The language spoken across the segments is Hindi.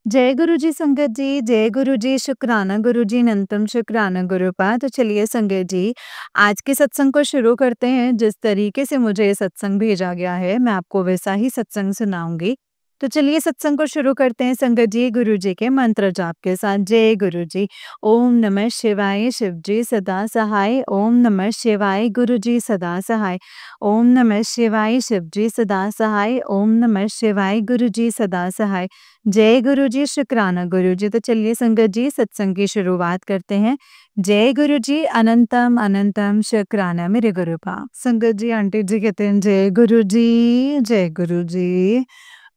जय गुरु जी संगत जी, जय गुरु जी, शुक्राना गुरु जी, अनंतम शुक्राना गुरुपा। तो चलिए संगत जी, आज के सत्संग को शुरू करते हैं। जिस तरीके से मुझे ये सत्संग भेजा गया है, मैं आपको वैसा ही सत्संग सुनाऊँगी। तो चलिए सत्संग को शुरू करते हैं संगत जी, गुरु जी के मंत्र जाप के साथ। जय गुरु जी। ओम नमः शिवाय, शिव जी सदा सहाय। ओम नमः शिवाय, गुरु जी सदा सहाय। ओम नमः शिवाय, शिव जी सदा सहाय। ओम नमः शिवाय, गुरु जी सदा सहाय। जय गुरु जी, शुक्राना गुरु जी। तो चलिए संगत जी सत्संग की शुरुआत करते हैं। जय गुरु जी, अनंतम अनंतम शुक्राना मेरे गुरुपा। संगत जी आंटी जी कहते हैं जय गुरु जी, जय गुरु जी,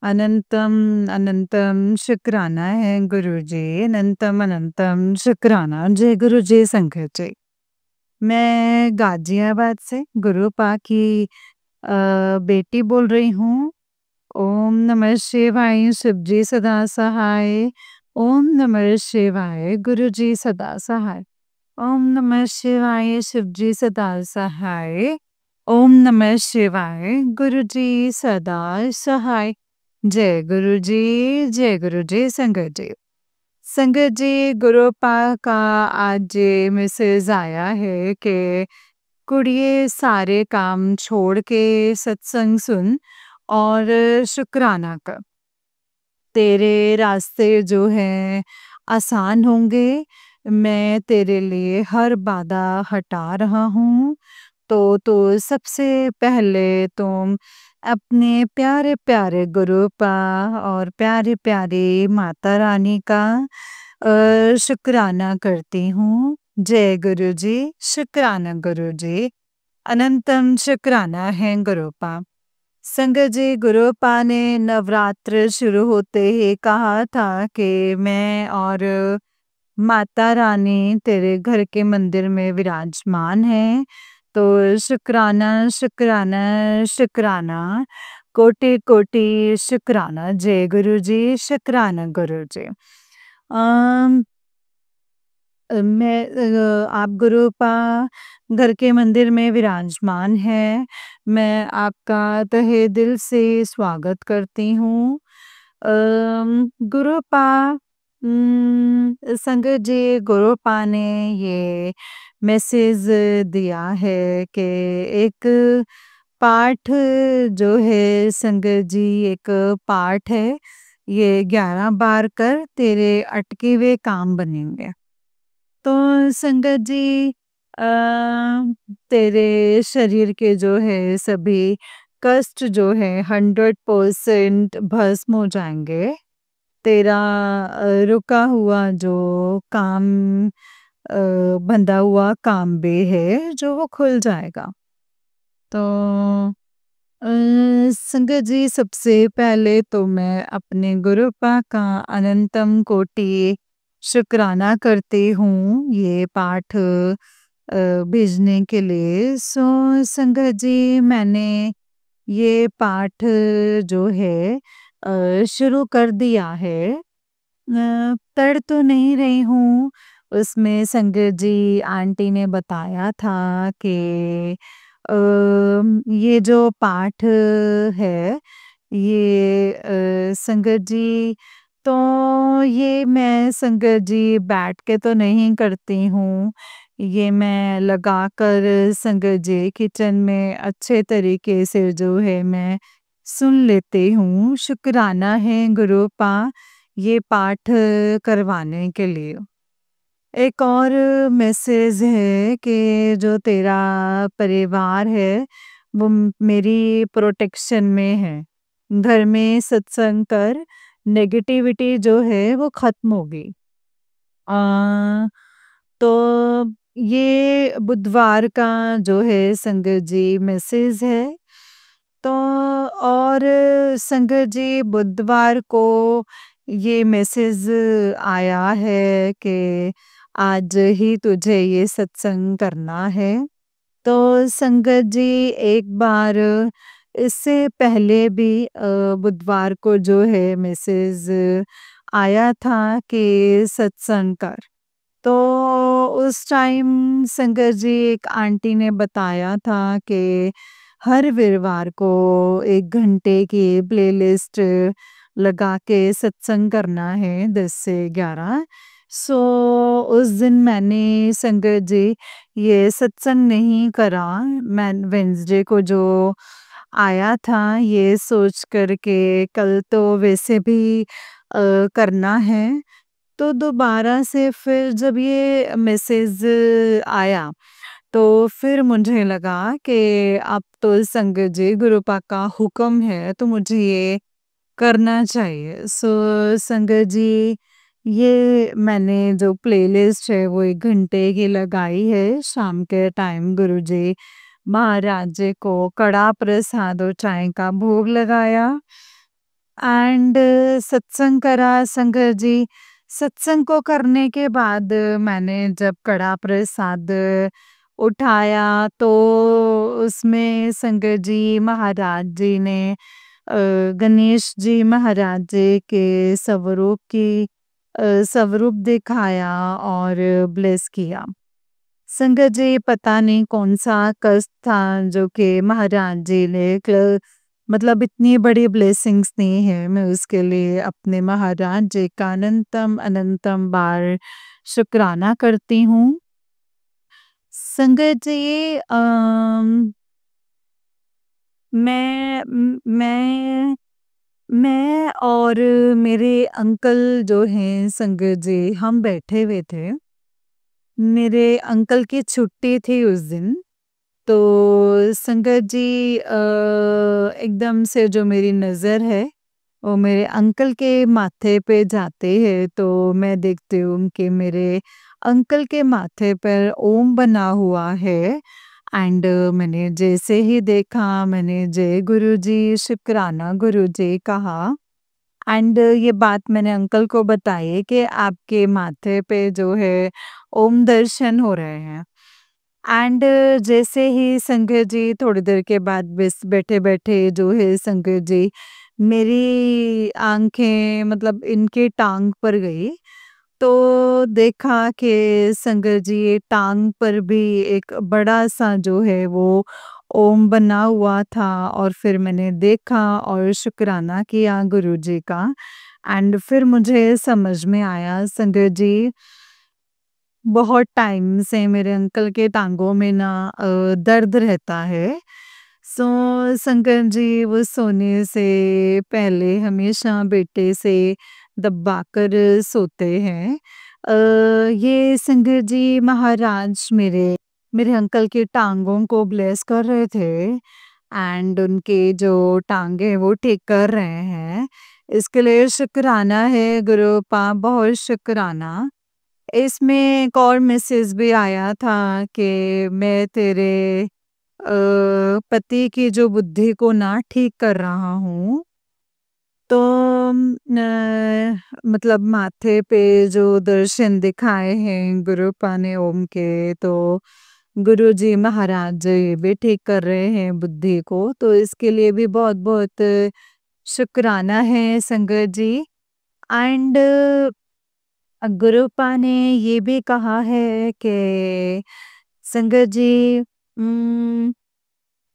अनंतम अनंतम शुक्राना है गुरु जी, अनंतम अनंतम शुक्राना। जय गुरु जी संगत जी। मैं गाजियाबाद से गुरुपा की बेटी बोल रही हूँ। ओम नमः शिवाय, शिव जी सदा सहाय। ओम नमः शिवाय, गुरु जी सदा सहाय। ओम नमः शिवाय, शिव जी सदा सहाय। ओम नमः शिवाय, गुरु जी सदा सहाय। जय गुरु जी, जय गुरु जी संगत जी। संगत जी, गुरुपा का आज मैसेज आया है कि कुड़िए सारे काम छोड़ के सत्संग सुन और शुक्राना कर। तेरे रास्ते जो हैं आसान होंगे। मैं तेरे लिए हर बाधा हटा रहा हूँ। तो सबसे पहले तुम अपने प्यारे प्यारे गुरुपा और प्यारे प्यारे माता रानी का शुक्राना करती हूँ। जय गुरु जी, शुक्राना गुरु जी, अनंतम शुक्राना है गुरुपा। संगत जी, गुरुपा ने नवरात्र शुरू होते ही कहा था कि मैं और माता रानी तेरे घर के मंदिर में विराजमान है। तो शुक्राना शुक्राना शुक्राना, कोटि कोटि शुक्राना। जय गुरु जी, शुक्राना गुरु जी। अम आप गुरुपा घर के मंदिर में विराजमान है। मैं आपका तहे दिल से स्वागत करती हूँ। गुरुपा संगत जी, गुरुपा ने ये मैसेज दिया है कि एक पाठ जो है संगत जी, एक पाठ है। ये 11 बार कर तेरे अटके हुए काम बनेंगे। तो संगत जी, तेरे शरीर के जो है सभी कष्ट जो है 100% भस्म हो जाएंगे। तेरा रुका हुआ जो काम, बंधा हुआ काम भी है जो वो खुल जाएगा। तो अ, संगत जी, सबसे पहले तो मैं अपने गुरुपा का अनंतम कोटि शुक्राना करती हूँ ये पाठ भेजने के लिए। सो संगत जी, मैंने ये पाठ जो है शुरू कर दिया है। पढ़ तो नहीं रही हूँ। उसमें संगत जी आंटी ने बताया था कि ये जो पाठ है ये संगत जी, तो ये मैं संगत जी बैठ के तो नहीं करती हूँ। ये मैं लगाकर संगत जी किचन में अच्छे तरीके से जो है मैं सुन लेती हूँ। शुक्राना है गुरुपा ये पाठ करवाने के लिए। एक और मैसेज है कि जो तेरा परिवार है वो मेरी प्रोटेक्शन में है। घर में सत्संग कर, नेगेटिविटी जो है वो खत्म होगी। अ, तो ये बुधवार का जो है संगत जी मैसेज है। तो और संगत जी, बुधवार को ये मैसेज आया है कि आज ही तुझे ये सत्संग करना है। तो संगत जी, एक बार इससे पहले भी बुधवार को जो है मैसेज आया था कि सत्संग कर। तो उस टाइम संगत जी एक आंटी ने बताया था कि हर वीरवार को 1 घंटे की प्लेलिस्ट लगा के सत्संग करना है 10 से 11। सो उस दिन मैंने संगत जी ये सत्संग नहीं करा। मैं वेंसडे को जो आया था ये सोच कर के कल तो वैसे भी करना है। तो दोबारा से फिर जब ये मैसेज आया तो फिर मुझे लगा कि अब तो संगत जी गुरुपा का हुक्म है तो मुझे ये करना चाहिए। सो संगत जी ये मैंने जो प्लेलिस्ट है वो 1 घंटे की लगाई है। शाम के टाइम गुरुजी महाराज जी को कड़ा प्रसाद और चाय का भोग लगाया एंड सत्संग करा संगत जी। सत्संग को करने के बाद मैंने जब कड़ा प्रसाद उठाया तो उसमें संगत जी महाराज जी ने गणेश जी महाराज जी के स्वरूप दिखाया और ब्लेस किया। संगत जी पता नहीं कौन सा कष्ट था जो कि महाराज जी ने मतलब इतनी बड़ी ब्लेसिंग्स दी है। मैं उसके लिए अपने महाराज जी का अनंतम अनंतम बार शुक्राना करती हूँ। संगत जी मैं मैं मैं और मेरे अंकल जो हैं संगत जी हम बैठे हुए थे। मेरे अंकल की छुट्टी थी उस दिन। तो संगत जी एकदम से जो मेरी नज़र है वो मेरे अंकल के माथे पे जाते हैं तो मैं देखती हूँ कि मेरे अंकल के माथे पर ओम बना हुआ है एंड मैंने जैसे ही देखा मैंने जय गुरुजी शुक्राना गुरुजी कहा एंड ये बात मैंने अंकल को बताई कि आपके माथे पे जो है ओम दर्शन हो रहे हैं। एंड जैसे ही संगत जी थोड़ी देर के बाद बस बैठे-बैठे जो है संगत जी मेरी आँखें मतलब इनके टाँग पर गई। तो देखा कि संगत जी ये टाँग पर भी एक बड़ा-सा जो है वो ओम बना हुआ था और फिर मैंने देखा और शुक्राना किया गुरुजी का एंड फिर मुझे समझ में आया संगत जी बहुत टाइम से मेरे अंकल के टाँगों में ना दर्द रहता है। सो शंकर जी वो सोने से पहले हमेशा बेटे से दबाकर सोते हैं। ये शंकर जी महाराज मेरे अंकल के टाँगों को ब्लेस कर रहे थे एंड उनके जो टाँगे वो ठीक कर रहे हैं। इसके लिए शुक्राना है गुरुपा बहुत शुक्राना। इसमें एक और मैसेज भी आया था कि मैं तेरे पति की जो बुद्धि को ना ठीक कर रहा हूँ। तो मतलब माथे पे जो दर्शन दिखाए हैं गुरुपा ने ओम के तो गुरुजी महाराज जी भी ठीक कर रहे हैं बुद्धि को तो इसके लिए भी बहुत-बहुत शुक्राना है संगत जी एंड गुरुपा ने ये भी कहा है कि संगत जी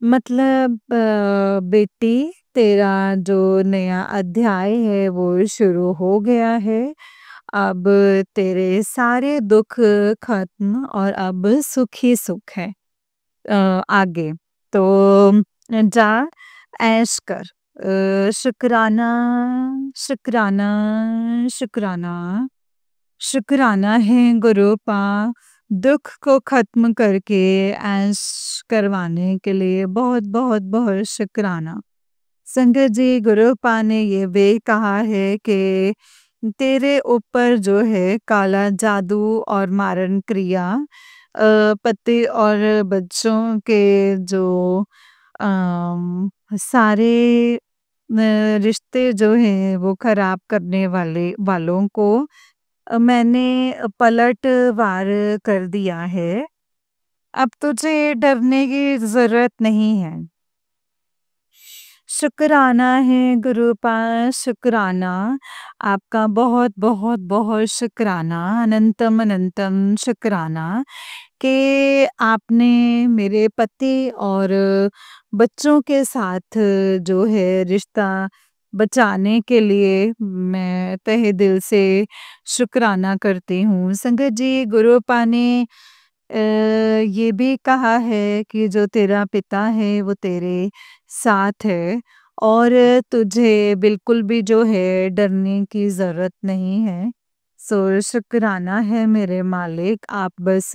मतलब बेटी तेरा जो नया अध्याय है वो शुरू हो गया है। अब तेरे सारे दुख खत्म और अब सुख ही सुख है आगे। तो जा ऐश कर। शुक्राना शुक्राना शुक्राना शुक्राना है गुरुपा दुख को खत्म करके ऐश करवाने के लिए बहुत बहुत बहुत शुक्राना। संगत जी गुरुपा ने ये भी कहा है कि तेरे ऊपर जो है काला जादू और मारण क्रिया पति और बच्चों के जो सारे रिश्ते जो हैं वो खराब करने वालों को मैंने पलटवार कर दिया है। अब तुझे डरने की ज़रूरत नहीं है। शुक्राना है गुरुपा शुक्राना। आपका बहुत बहुत बहुत शुक्राना अनंतम अनंतम शुक्राना कि आपने मेरे पति और बच्चों के साथ जो है रिश्ता बचाने के लिए मैं तहे दिल से शुक्राना करती हूँ। संगत जी, गुरुपा ने ये भी कहा है कि जो तेरा पिता है वो तेरे साथ है और तुझे बिल्कुल भी जो है डरने की ज़रूरत नहीं है। सो शुक्राना है मेरे मालिक, आप बस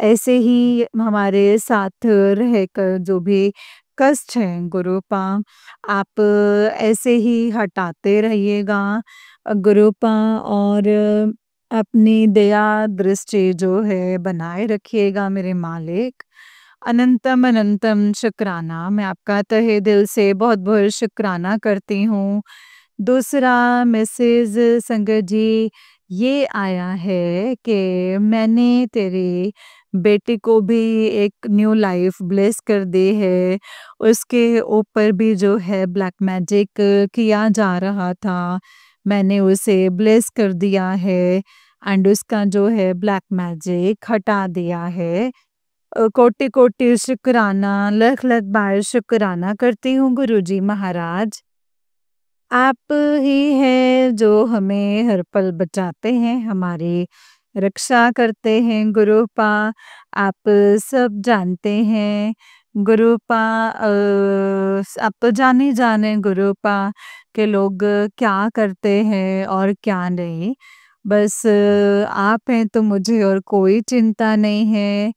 ऐसे ही हमारे साथ रहकर जो भी कष्ट हैं गुरुपा, आप ऐसे ही हटाते रहिएगा गुरुपा, और अपनी दया दृष्टि जो है बनाए रखिएगा मेरे मालिक। अनंतम अनंतम शुक्राना, मैं आपका तहे दिल से बहुत बहुत शुक्राना करती हूँ। दूसरा मैसेज संगत जी ये आया है कि मैंने तेरी बेटी को भी एक न्यू लाइफ ब्लेस कर दी है। उसके ऊपर भी जो है ब्लैक मैजिक किया जा रहा था, मैंने उसे ब्लेस कर दिया है एंड उसका जो है ब्लैक मैजिक हटा दिया है। कोटि कोटि शुक्राना, लख लख बार शुक्राना करती हूँ गुरुजी महाराज। आप ही हैं जो हमें हर पल बचाते हैं, हमारी रक्षा करते हैं गुरुपा। आप सब जानते हैं गुरुपा, आप तो जाने जाने गुरुपा के लोग क्या करते हैं और क्या नहीं। बस आप हैं तो मुझे और कोई चिंता नहीं है।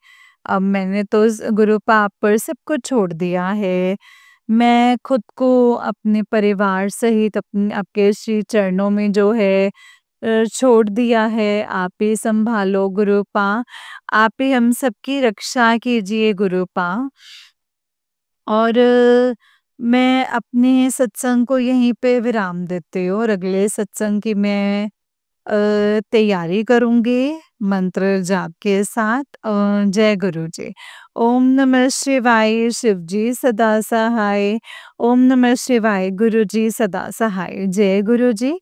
अब मैंने तो गुरुपा आप पर सब कुछ छोड़ दिया है। मैं खुद को अपने परिवार सहित अपने आपके श्री चरणों में जो है छोड़ दिया है। आप ही संभालो गुरुपा, आप ही हम सबकी रक्षा कीजिए गुरुपा। और मैं अपने सत्संग को यहीं पे विराम देती हूँ और अगले सत्संग की मैं तैयारी करूँगी मंत्र जाप के साथ। जय गुरु जी। ओम नमः शिवाय, शिव जी सदा सहाय। ओम नमः शिवाय, गुरु जी सदा सहाय। जय गुरु जी,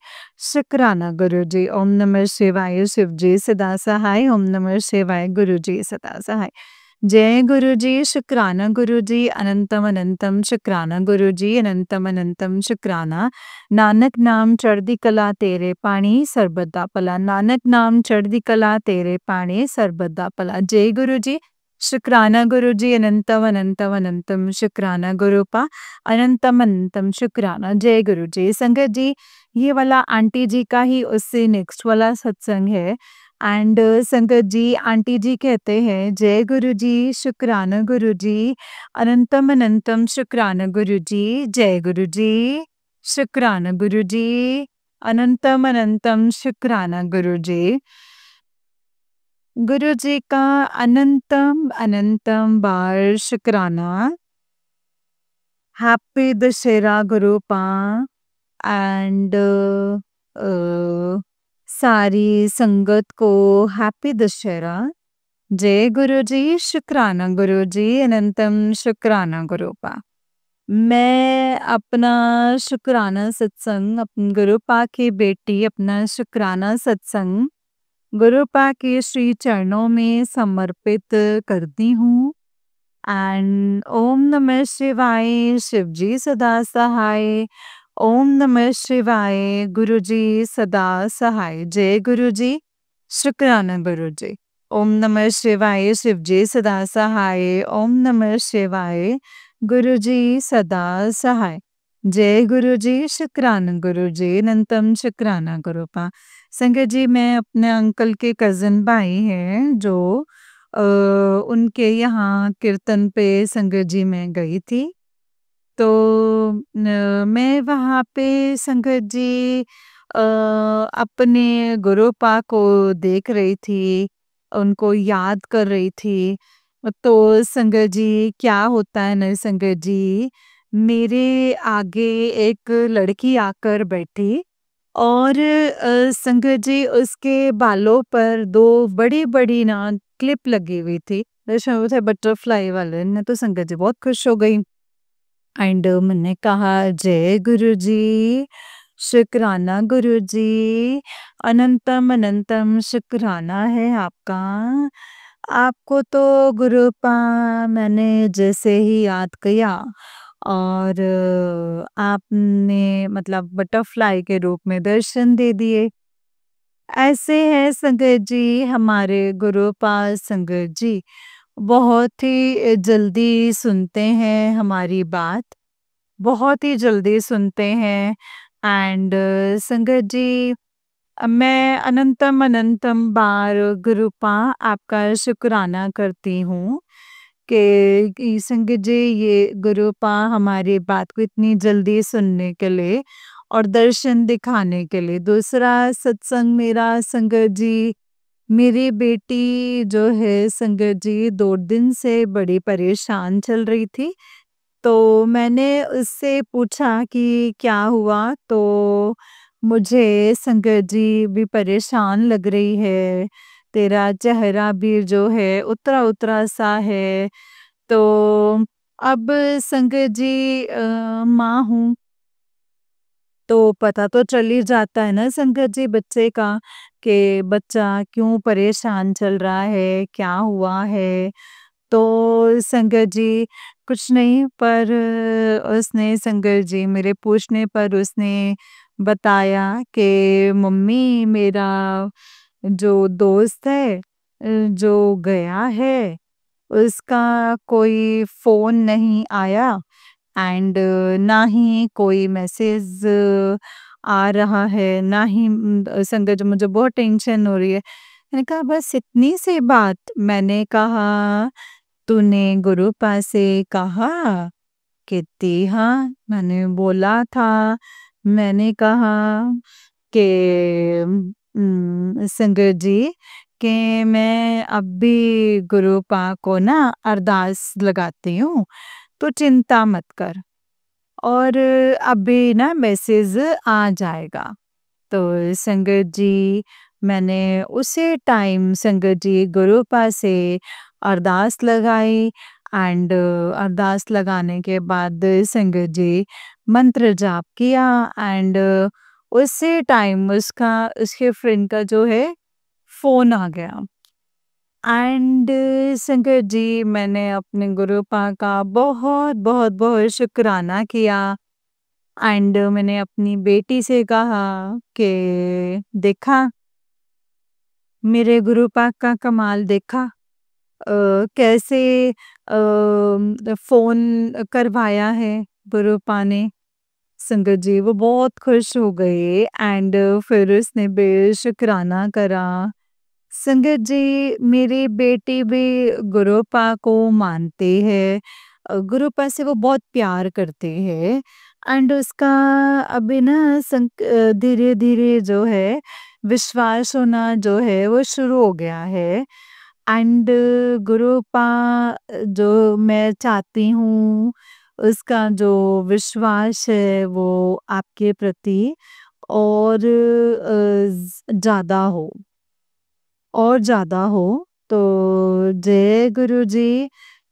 शुक्राना गुरु जी। ओम नमः शिवाय, शिव जी सदा सहाय। ओम नमः शिवाय, गुरु जी सदा सहाय। जय गुरु जी, शुक्राना गुरु जी, अनंतम अनंतम शुक्राना गुरु जी, अनंतम अनंतम शुक्राना। नानक नाम चढ़दी कला तेरे पाणी सर्बदा भला, नानक नाम चढ़दी कला तेरे पाणी सर्बदा भला। जय गुरु जी, शुक्राना गुरु जी, अनंतम अनंतम अनंतम शुक्राना गुरुपा, अनंतम अनंतम शुक्राना। जय गुरु जी। संगत जी, ये वाला आंटी जी का ही उससे नेक्स्ट वाला सत्संग है एंड संगत जी, आंटी जी कहते हैं जय गुरु जी, शुक्राना गुरु जी, अनंतम अनंतम शुक्राना गुरु जी। जय गुरु जी, शुक्राना गुरु जी, अनंतम अनंतम शुक्राना गुरु जी। गुरु जी का अनंतम अनंतम बार शुक्राना। हैप्पी दशहरा गुरुपा एंड सारी संगत को हैप्पी दशहरा। जय गुरु जी, शुक्राना गुरु जी, अनंतम शुक्राना गुरुपा। मैं अपना शुक्राना सत्संग अपने गुरुपा की बेटी अपना शुक्राना सत्संग गुरुपा के श्री चरणों में समर्पित करती हूँ एंड ओम नमः शिवाय, शिव जी सदा सहाय। ओम नमः शिवाय, गुरु जी सदा सहाय। जय गुरु जी, शुक्राना गुरु जी। ओम नमः शिवाय, शिव जी सदा सहाय। ओम नमः शिवाय, गुरु जी सदा सहाय। जय गुरु जी, शुक्राना गुरु जी, अनंतम शुक्राना गुरुपा। संगत जी, मैं अपने अंकल के कज़न भाई हैं जो उनके यहाँ कीर्तन पे संगत जी मैं गई थी। तो मैं वहाँ पे संगत जी अपने गुरुपा को देख रही थी, उनको याद कर रही थी। तो संगत जी क्या होता है ना संगत जी, मेरे आगे एक लड़की आकर बैठी और संगत जी उसके बालों पर दो बड़ी-बड़ी ना क्लिप लगी हुई थी। जैसे वो थे बटरफ्लाई वाले, मैं तो संगत जी बहुत खुश हो गई। एंड मैंने कहा जय गुरु जी, शुक्राना गुरु जी, अनंतम अनंतम शुक्राना है आपका। आपको तो गुरुपा मैंने जैसे ही याद किया और आपने मतलब बटरफ्लाई के रूप में दर्शन दे दिए। ऐसे हैं संगत जी हमारे गुरुपाल संगत जी, बहुत ही जल्दी सुनते हैं हमारी बात, बहुत ही जल्दी सुनते हैं। एंड संगत जी, मैं अनंतम अनंतम बार गुरुपा आपका शुक्राना करती हूँ कि संगत जी ये गुरुपा हमारी बात को इतनी जल्दी सुनने के लिए और दर्शन दिखाने के लिए। दूसरा सत्संग मेरा संगत जी, मेरी बेटी जो है संगत जी 2 दिन से बड़ी परेशान चल रही थी। तो मैंने उससे पूछा कि क्या हुआ? तो मुझे संगत जी भी परेशान लग रही है, तेरा चेहरा भी जो है उतरा-उतरा सा है। तो अब संगत जी माँ हूँ, तो पता तो चल ही जाता है ना संगत जी बच्चे का कि बच्चा क्यों परेशान चल रहा है, क्या हुआ है। तो संगत जी कुछ नहीं, पर उसने संगत जी मेरे पूछने पर उसने बताया कि मम्मी मेरा जो दोस्त है जो गया है, उसका कोई फ़ोन नहीं आया एंड ना ही कोई मैसेज आ रहा है, ना ही संगत जी मुझे बहुत टेंशन हो रही है। मैंने कहा बस इतनी सी बात? मैंने कहा तूने गुरुपा से कहा? कहती हाँ, मैंने बोला था। मैंने कहा कि संगत जी कि मैं अब भी गुरुपा को ना अरदास लगाती हूँ, तो चिंता मत कर और अभी ना मैसेज आ जाएगा। तो संगत जी मैंने उसी टाइम संगत जी गुरुपा से अरदास लगाई एंड अरदास लगाने के बाद संगत जी मंत्र जाप किया एंड उसी टाइम उसके फ्रेंड का जो है फ़ोन आ गया। एंड संगत जी मैंने अपने गुरुपा का बहुत बहुत बहुत शुक्राना किया एंड मैंने अपनी बेटी से कहा कि देखा मेरे गुरुपा का कमाल देखा, कैसे फ़ोन करवाया है गुरुपा ने। संगत जी वो बहुत खुश हो गए एंड फिर उसने बेशुक्राना करा। संगत जी मेरी बेटी भी गुरुपा को मानती है, गुरुपा से वो बहुत प्यार करती है एंड उसका अभी ना धीरे-धीरे जो है विश्वास होना जो है वो शुरू हो गया है एंड गुरुपा जो मैं चाहती हूँ उसका जो विश्वास है वो आपके प्रति और ज़्यादा हो और ज़्यादा हो। तो जय गुरु जी,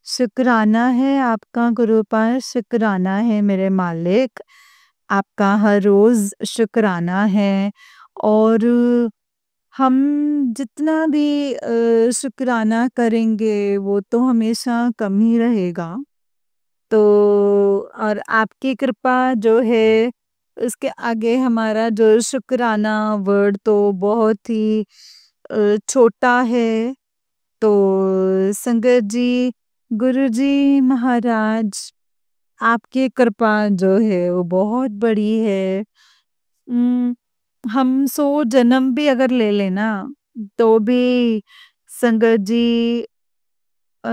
शुक्राना है आपका गुरुपा, शुक्राना है मेरे मालिक, आपका हर रोज़ शुक्राना है और हम जितना भी शुक्राना करेंगे वो तो हमेशा कम ही रहेगा। तो और आपकी कृपा जो है उसके आगे हमारा जो शुक्राना वर्ड तो बहुत ही छोटा है। तो संगत जी, गुरुजी महाराज, आपकी कृपा जो है वो बहुत बड़ी है। हम 100 जन्म भी अगर ले लें ना, तो भी संगत जी अ,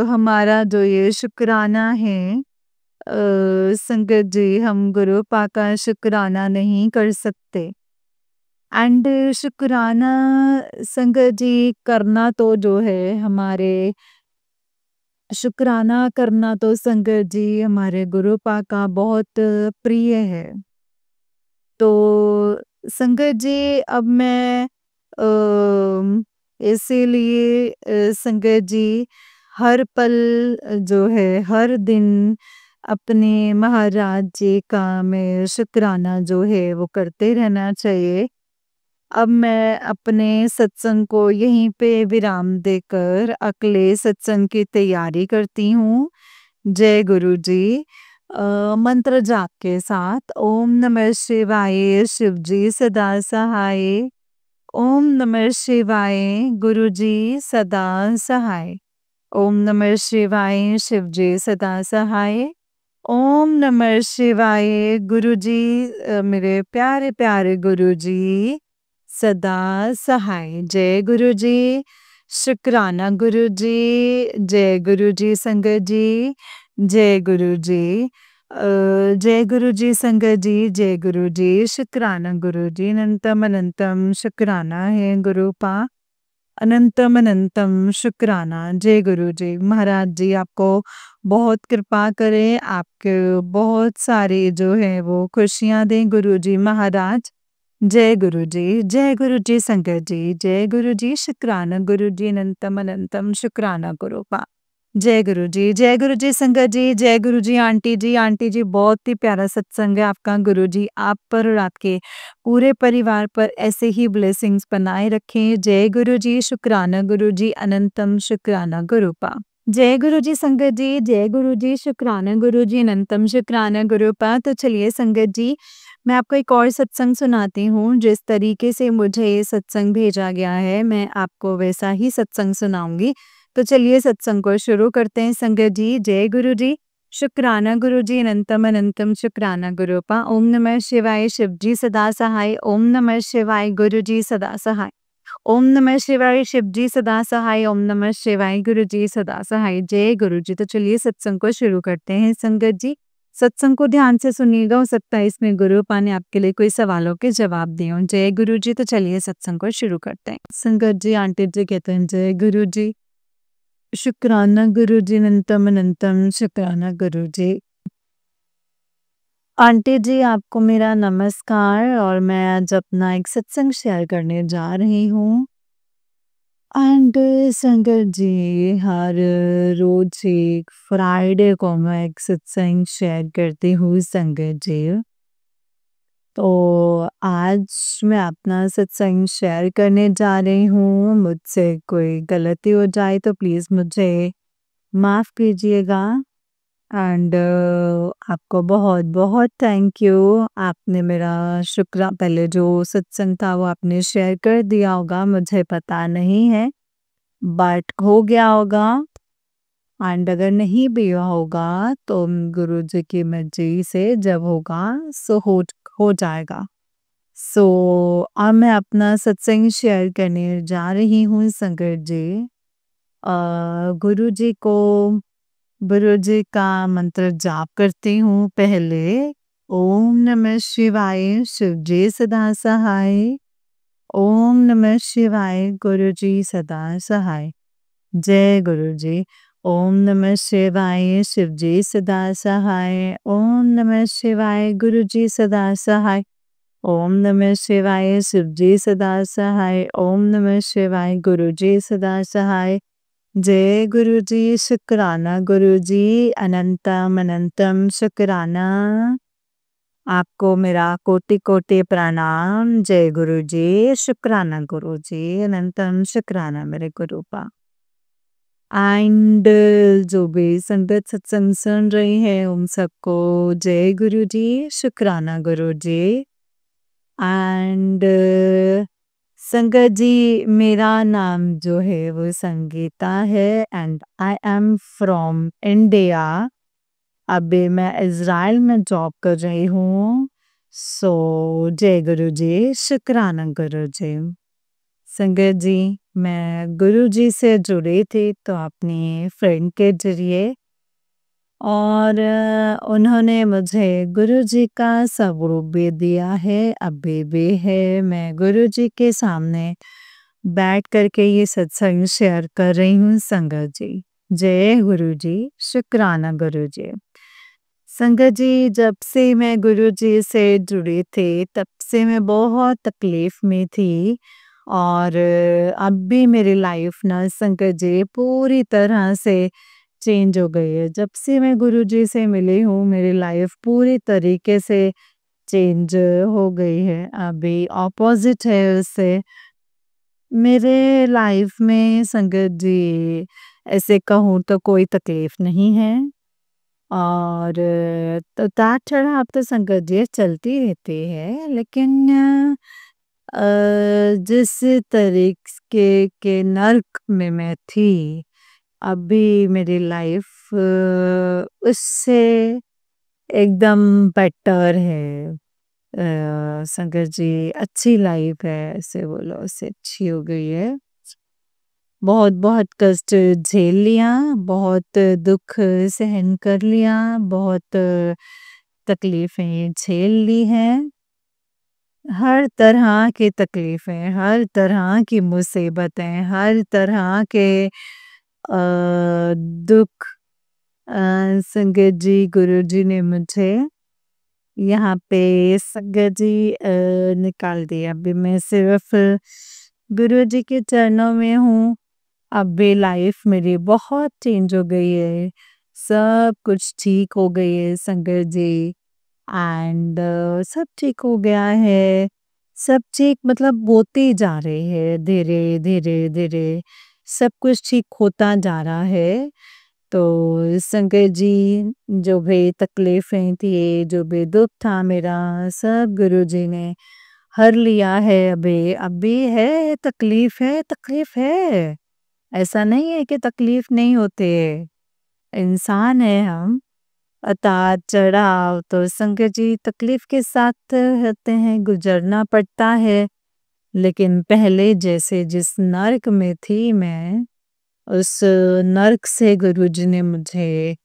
हमारा जो ये शुक्राना है संगत जी हम गुरुपा का शुक्राना नहीं कर सकते एंड शुक्राना संगत जी करना तो जो है हमारे शुक्राना करना तो संगत जी हमारे गुरुपा का बहुत प्रिय है। तो संगत जी अब मैं इसीलिए संगत जी हर पल जो है हर दिन अपने महाराज जी का मैं शुक्राना जो है वो करते रहना चाहिए। अब मैं अपने सत्संग को यहीं पे विराम देकर अगले सत्संग की तैयारी करती हूँ। जय गुरु जी। मंत्र जाप के साथ ओम नमः शिवाय शिव जी सदा सहाय। ओम नमः शिवाय गुरु जी सदा सहाय। ओम नमः शिवाय शिव जी सदा सहाय। ओम नमः शिवाय गुरु जी मेरे प्यारे प्यारे गुरु जी सदा सहाय। जय गुरु जी। शुक्राना गुरु जी। जय गुरु जी संगत जी। जय गुरु जी। जय गुरु जी संगत जी। जय गुरु जी। शुक्राना गुरु जी। अनंतम अनंतम शुक्राना है गुरु पा। अनंतम अनंतम शुक्राना। जय गुरु जी। महाराज जी आपको बहुत कृपा करें, आपके बहुत सारी जो है वो खुशियां दें गुरु जी महाराज। जय गुरु जी। जय गुरु जी संगत जी। जय गुरु जी। शुक्राना गुरु जी। अनंतम अनंतम शुक्राना गुरु पा। जय गुरु जी। जय गुरु जी संगत जी। जय गुरु जी आंटी जी। आंटी जी बहुत ही प्यारा सत्संग है आपका। गुरु जी आप पर और आपके पूरे परिवार पर ऐसे ही ब्लेसिंग्स बनाए रखें। जय गुरु जी। शुक्राना गुरु जी। अनंतम शुक्राना गुरु पा। जय गुरु जी संगत जी। जय गुरु जी। शुक्राना गुरु जी। अनंतम शुक्राना गुरु पा। तो चलिए संगत जी, मैं आपको एक और सत्संग सुनाती हूँ। जिस तरीके से मुझे ये सत्संग भेजा गया है मैं आपको वैसा ही सत्संग सुनाऊंगी। तो चलिए सत्संग को शुरू करते हैं संगत जी। जय गुरु जी। शुक्राना गुरु जी। अनंतम अनंतम शुक्राना गुरु पा। ओम नमः शिवाय शिव जी सदा सहाय। ओम नमः शिवाय गुरु जी सदा सहाय। ओम नमः शिवाय शिव जी सदा सहाय। ओम नमः शिवाय गुरु जी सदा सहाय। जय गुरु जी। तो चलिए सत्संग को शुरू करते हैं संगत जी। सत्संग को ध्यान से सुनिएगा, हो सकता है इसमें गुरु पा ने आपके लिए कोई सवालों के जवाब दिए हों। जय गुरु जी। तो चलिए सत्संग को शुरू करते हैं संगत जी। आंटी जी कहते हैं जय गुरु जी। शुक्राना गुरु जी। अनंतम अनंतम शुक्राना गुरु जी। आंटी जी आपको मेरा नमस्कार और मैं आज अपना एक सत्संग शेयर करने जा रही हूँ। एंड संगत जी हर रोज एक फ्राइडे को मैं एक सत्संग शेयर करती हूँ संगत जी। तो आज मैं अपना सत्संग शेयर करने जा रही हूँ। मुझसे कोई गलती हो जाए तो प्लीज़ मुझे माफ़ कीजिएगा। एंड आपको बहुत बहुत थैंक यू। आपने मेरा शुक्र पहले जो सत्संग था वो आपने शेयर कर दिया होगा, मुझे पता नहीं है बट हो गया होगा। एंड अगर नहीं भी होगा तो गुरु जी की मर्जी से जब होगा सो हो जाएगा। सो अब मैं अपना सत्संग शेयर करने जा रही हूँ संगत जी। गुरु जी को गुरु जी का मंत्र जाप करती हूँ पहले। ओम नमः शिवाय शिव जी सदा सहाय। ओम नमः शिवाय गुरु जी सदा सहाय। जय गुरु जी। ओम नमः शिवाय शिव जी सदा सहाय। ओम नमः शिवाय गुरु जी सदा सहाय। ओम नमः शिवाय शिव जी सदा सहाय। ओम नमः शिवाय गुरु जी सदा सहाय। जय गुरु जी। शुक्राना गुरु जी। अनंतम अनंतम शुक्राना। आपको मेरा कोटि कोटि प्रणाम। जय गुरु जी। शुक्राना गुरु जी। अनंतम शुक्राना मेरे गुरु पा। एंड जो भी संगत सत्संग सुन रही है उन सबको जय गुरु जी। शुक्राना गुरु जी। एंड संगत जी मेरा नाम जो है वो संगीता है and I am from India. अभी मैं इज़राइल में जॉब कर रही हूँ। सो जय गुरु जी। शुक्राना गुरु जी। संगत जी मैं गुरु जी से जुड़ी थी तो अपनी फ्रेंड के जरिए और उन्होंने मुझे गुरु जी का स्वरूप भी दिया है, अभी भी है। मैं गुरु जी के सामने बैठ करके ये सत्संग शेयर कर रही हूँ संगत जी। जय गुरु जी। शुक्राना गुरु जी। संगत जी जब से मैं गुरु जी से जुड़ी थी तब से मैं बहुत तकलीफ में थी और अब भी मेरी लाइफ ना संगत जी पूरी तरह से चेंज हो गई है। जब से मैं गुरुजी से मिली हूँ मेरी लाइफ पूरी तरीके से चेंज हो गई है, अभी ऑपोजिट है उससे। मेरे लाइफ में संगत जी ऐसे कहूँ तो कोई तकलीफ नहीं है और तो उतार-चढ़ाव तो संगत जी चलती रहती है, लेकिन जिस तरीके के नर्क में मैं थी, अभी मेरी लाइफ उससे एकदम बेटर है। संगत जी अच्छी लाइफ है, ऐसे बोलो, उससे अच्छी हो गई है। बहुत-बहुत कष्ट झेल लिया, बहुत दुःख सहन कर लिया, बहुत तकलीफ़ें झेल ली हैं। हर तरह की तकलीफ़ें, हर तरह की मुसीबतें, हर तरह के दुःख संगत जी, गुरुजी ने मुझे यहाँ पे संगत जी निकाल दिया। अभी मैं सिर्फ़ गुरुजी के चरणों में हूँ। अभी लाइफ मेरी बहुत चेंज हो गई है। सब कुछ ठीक हो गई है संगत जी। एंड सब ठीक हो गया है। सब ठीक मतलब होते ही जा रही है धीरे, धीरे, धीरे। सब कुछ ठीक होता जा रहा है। तो संगत जी जो भी तकलीफ़ें थी, जो भी दुःख था मेरा, सब गुरुजी ने हर लिया है अभी। अभी है, तकलीफ़ है। ऐसा नहीं है कि तकलीफ नहीं होते। इंसान है हम, उतार-चढ़ाव तो संगत जी तकलीफ के साथ रहते हैं, गुज़रना पड़ता है। लेकिन पहले जैसे जिस नर्क में थी मैं, उस नर्क से गुरुजी ने मुझे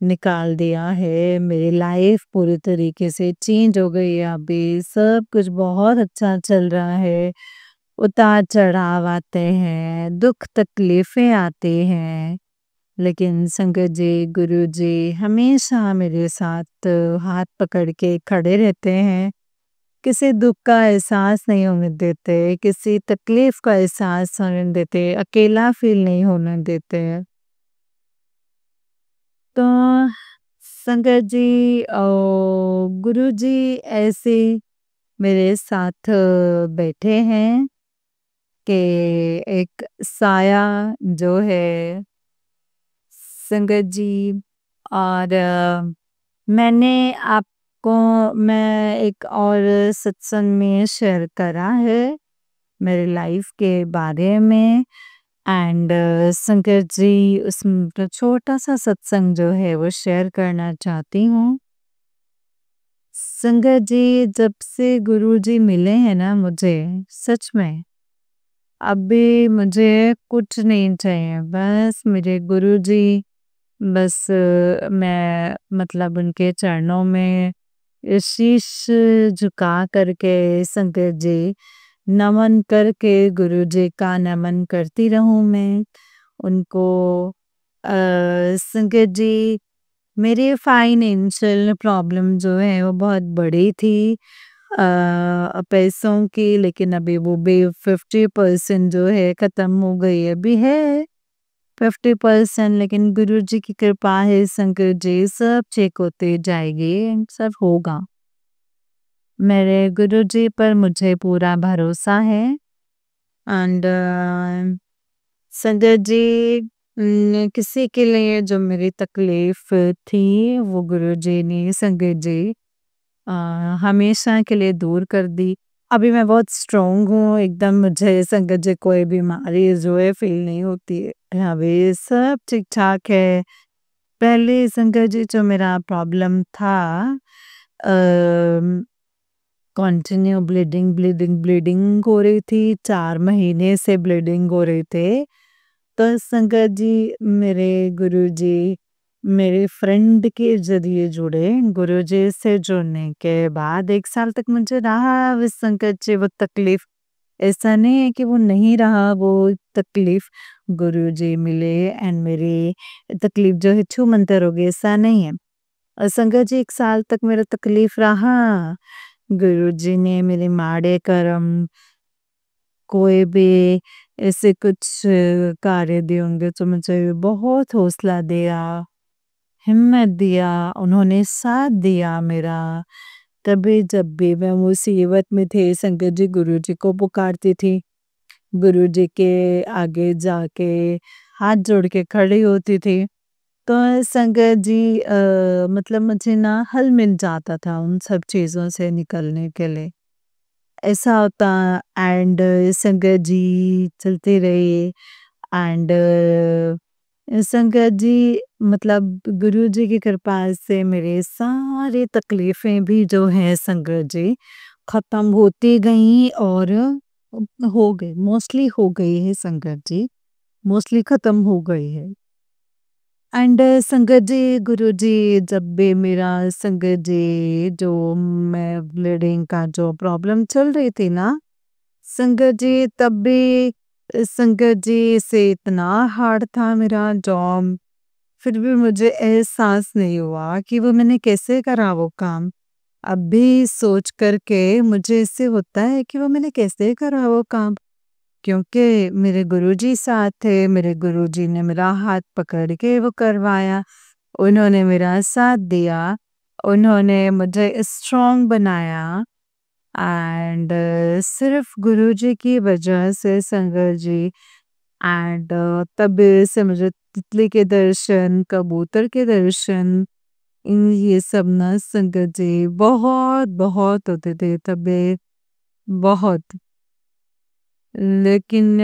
निकाल दिया है। मेरी लाइफ पूरी तरीके से चेंज हो गई है अभी, सब कुछ बहुत अच्छा चल रहा है। उतार-चढ़ाव आते हैं, दुःख तकलीफ़ें आती हैं, लेकिन संगत जी, गुरुजी हमेशा मेरे साथ हाथ पकड़ के खड़े रहते हैं। किसी दुःख का एहसास नहीं होने देते, किसी तकलीफ़ का एहसास होने देते, अकेला फ़ील नहीं होने देते हैं। तो संगत जी गुरुजी ऐसे मेरे साथ बैठे हैं कि एक साया जो है संगत जी और मैंने आपको मैं एक और सत्संग में शेयर करा है मेरी लाइफ के बारे में एंड संगत जी उसमें तो छोटा सा सत्संग जो है वो शेयर करना चाहती हूँ। संगत जी जब से गुरुजी मिले हैं ना मुझे सच में अभी मुझे कुछ नहीं चाहिए, बस मेरे गुरुजी बस मैं मतलब उनके चरणों में शीश झुका करके संगत जी नमन करके गुरुजी का नमन करती रहूं मैं उनको। संगत जी मेरी फाइनेंशियल प्रॉब्लम जो है वो बहुत बड़ी थी पैसों की, लेकिन अभी वो भी 50% जो है ख़त्म हो गई अभी है 50%, लेकिन गुरुजी की कृपा है संगत जी सब ठीक होते जाएगी, सब होगा। मेरे गुरुजी पर मुझे पूरा भरोसा है एंड संगत जी किसी के लिए जो मेरी तकलीफ थी वो गुरुजी ने संगत जी अ, हमेशा के लिए दूर कर दी। अभी मैं बहुत स्ट्रॉन्ग हूँ, एकदम मुझे संगत जी कोई बीमारी जो है फ़ील नहीं होती है। अभी सब ठीक-ठाक है। पहले संगत जी जो मेरा प्रॉब्लम था कंटिन्यू ब्लीडिंग हो रही थी, 4 महीने से ब्लीडिंग हो रहे थे। तो संगत जी मेरे गुरुजी मेरे फ्रेंड के ज़रिए जुड़े, गुरुजी से जुड़ने के बाद 1 साल तक मुझे रहा वो संगत जी वो तकलीफ़, ऐसा नहीं है कि वो नहीं रहा वो तकलीफ़, गुरुजी मिले एंड मेरी तकलीफ़ जो है छू-मंतर हो गई, ऐसा नहीं है। संगत जी 1 साल तक मेरा तकलीफ़ रहा, गुरुजी ने मेरे माड़े कर्म कोई भी ऐसे कुछ कार्य दिए होंगे तो मुझे बहुत हौसला दिया, हिम्मत दिया, उन्होंने साथ दिया मेरा। तभी जब भी मैं मुसीबत में थे संगत जी गुरुजी को पुकारती थी, गुरुजी के आगे जाके हाथ जोड़ के खड़ी होती थी। तो संगत जी मतलब मुझे ना हल मिल जाता था उन सब चीज़ों से निकलने के लिए। ऐसा होता एंड संगत जी चलते रहे एंड संगत जी मतलब गुरुजी की कृपा से मेरे सारे तकलीफ़ें भी जो हैं संगत जी ख़त्म होती गईं और हो गई मोस्टली हो गई है संगत जी, मोस्टली ख़त्म हो गई है। एंड संगत जी गुरुजी जब भी मेरा संगत जी जो मैं ब्लीडिंग का जो प्रॉब्लम चल रही थी ना संगत जी तब भी संगत जी से इतना हार्ड था मेरा जॉब फिर भी मुझे एहसास नहीं हुआ कि वो मैंने कैसे करा वो काम। अब भी सोच करके मुझे इससे होता है कि वो मैंने कैसे करा वो काम क्योंकि मेरे गुरुजी साथ थे, मेरे गुरुजी ने मेरा हाथ पकड़ के वो करवाया, उन्होंने मेरा साथ दिया, उन्होंने मुझे स्ट्रॉन्ग बनाया एंड सिर्फ गुरुजी की वजह से संगत जी एंड तब से मुझे तितली के दर्शन, कबूतर के दर्शन ये सब ना संगत जी बहुत बहुत होते थे तबे बहुत। लेकिन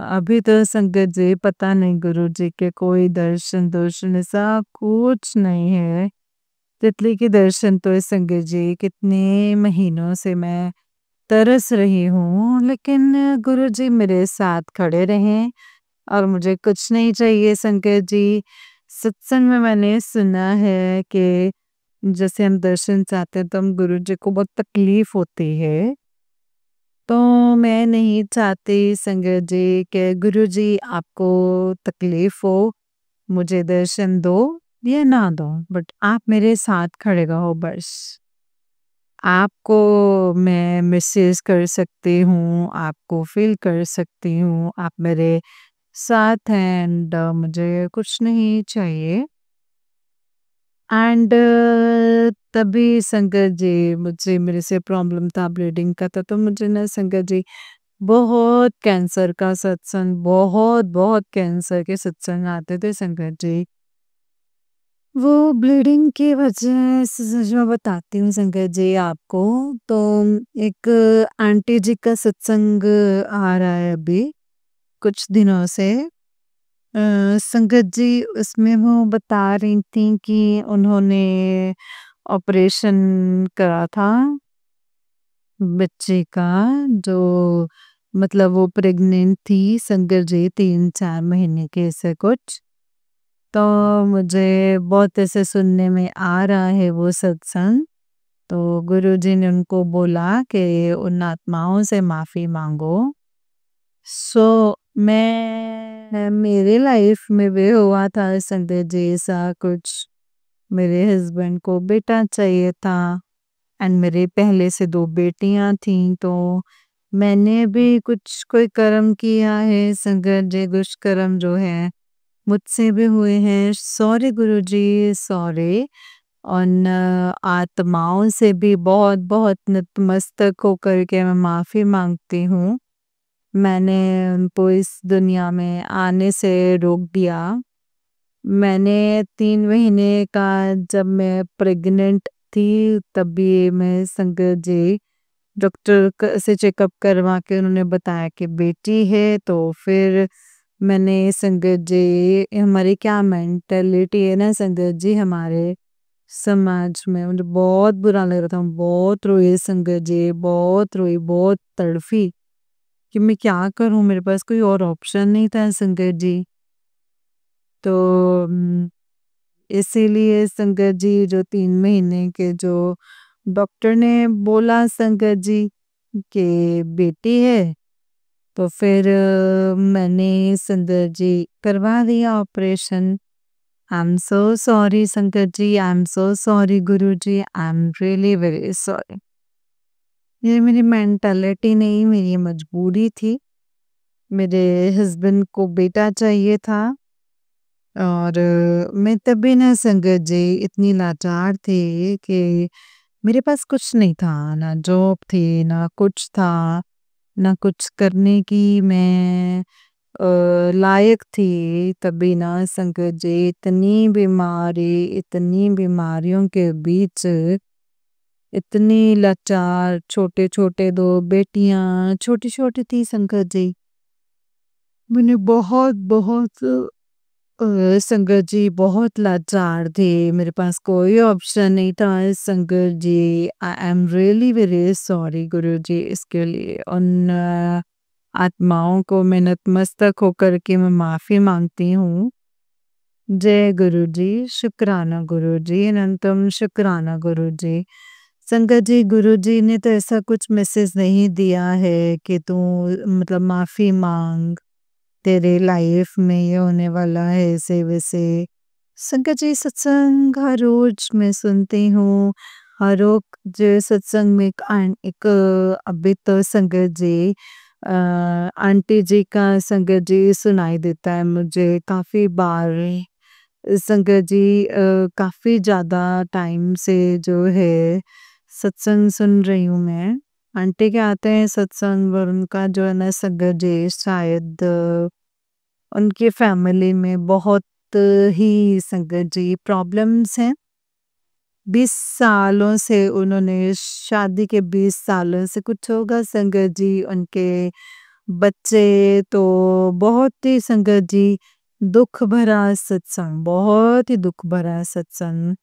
अभी तो संगत जी पता नहीं गुरुजी के कोई दर्शन ऐसा कुछ नहीं है। तितली के दर्शन तो संगत जी कितने महीनों से मैं तरस रही हूँ लेकिन गुरुजी मेरे साथ खड़े रहे और मुझे कुछ नहीं चाहिए संगत जी। सत्संग में मैंने सुना है कि जैसे हम दर्शन चाहते हैं तो हम गुरुजी को बहुत तकलीफ होती है। तो मैं नहीं चाहती संगत जी कि गुरुजी आपको तकलीफ हो, मुझे दर्शन दो या ना दो बट आप मेरे साथ खड़े रहो बस। आपको मैं महसूस कर सकती हूँ, आपको फ़ील कर सकती हूँ, आप मेरे साथ हैं एंड मुझे कुछ नहीं चाहिए। एंड तभी संगत जी मुझे मेरे से प्रॉब्लम था ब्लीडिंग का था तो मुझे ना संगत जी बहुत कैंसर का सत्संग बहुत कैंसर के सत्संग आते थे संगत जी। वो ब्लीडिंग की वजह से सच में बताती हूँ संगत जी आपको तो एक आंटी जी का सत्संग आ रहा है अभी कुछ दिनों से संगत जी उसमें वो बता रही थी कि उन्होंने ऑपरेशन करा था बच्चे का जो मतलब वो प्रेग्नेंट थी संगत जी 3-4 महीने के ऐसे कुछ तो मुझे बहुत ऐसे सुनने में आ रहा है वो सत्संग तो गुरुजी ने उनको बोला कि उन आत्माओं से माफ़ी मांगो। सो मैं मेरे लाइफ में भी हुआ था संगत जी ऐसा कुछ मेरे हस्बैंड को बेटा चाहिए था एंड मेरे पहले से 2 बेटियां थीं तो मैंने भी कुछ कोई कर्म किया है संगत जी दुष्कर्म जो है मुझसे भी हुए हैं सॉरी गुरुजी सॉरी उन आत्माओं से भी बहुत बहुत नतमस्तक होकर के मैं माफ़ी मांगती हूँ। मैंने उनको इस दुनिया में आने से रोक दिया। मैंने 3 महीने का जब मैं प्रेग्नेंट थी तभी मैं संगत जी डॉक्टर से चेकअप करवा के उन्होंने बताया कि बेटी है तो फिर मैंने संगत जी हमारी क्या मेंटालिटी है ना संगत जी हमारे समाज में मुझे बहुत बुरा लग रहा था बहुत रोई संगत जी बहुत रोई बहुत तड़फी कि मैं क्या करूं मेरे पास कोई और ऑप्शन नहीं था संगत जी। तो इसीलिए संगत जी जो 3 महीने के जो डॉक्टर ने बोला संगत जी कि बेटी है तो फिर मैंने संगत जी करवा दिया operation. I am so sorry संगत जी I am so sorry Guruji I am really very sorry. ये मेरी मेंटालिटी नहीं मेरी मजबूरी थी। मेरे हस्बैंड को बेटा चाहिए था और मैं तभी ना संगत जी इतनी लाचार थी कि मेरे पास कुछ नहीं था ना जॉब थी ना कुछ था ना कुछ करने की मैं लायक थी, तभी ना संगत जी इतनी बीमारियों के बीच इतनी लाचार छोटे-छोटे 2 बेटियाँ छोटी-छोटी थी संगत जी। मैंने बहुत संगत जी बहुत लाचार थी, मेरे पास कोई ऑप्शन नहीं था संगत जी। I am really very sorry गुरुजी इसके लिए। उन आत्माओं को मैं नतमस्तक होकर के मैं माफ़ी माँगती हूँ। जय गुरुजी, शुक्राना गुरुजी, अनंतम शुक्राना गुरुजी। संगत जी, गुरुजी ने तो ऐसा कुछ मैसेज नहीं दिया है कि तू मतलब माफ़ी माँग, तेरे लाइफ में ये होने वाला है ऐसे-वैसे। संगत जी सत्संग हर रोज मैं सुनती हूँ, हर रोज सत्संग में एक अभी तो संगत जी आंटी जी का संगत जी सुनाई देता है मुझे काफ़ी बार। संगत जी काफ़ी ज़्यादा टाइम से जो है सत्संग सुन रही हूँ मैं। आंटी के आते हैं सत्संग और उनका जो है ना संगत जी शायद उनकी फैमिली में बहुत ही संगत जी प्रॉब्लम्स हैं। 20 सालों से उन्होंने शादी के 20 सालों से कुछ होगा संगत जी उनके बच्चे तो बहुत ही संगत जी दुख भरा सत्संग, बहुत ही दुख भरा सत्संग।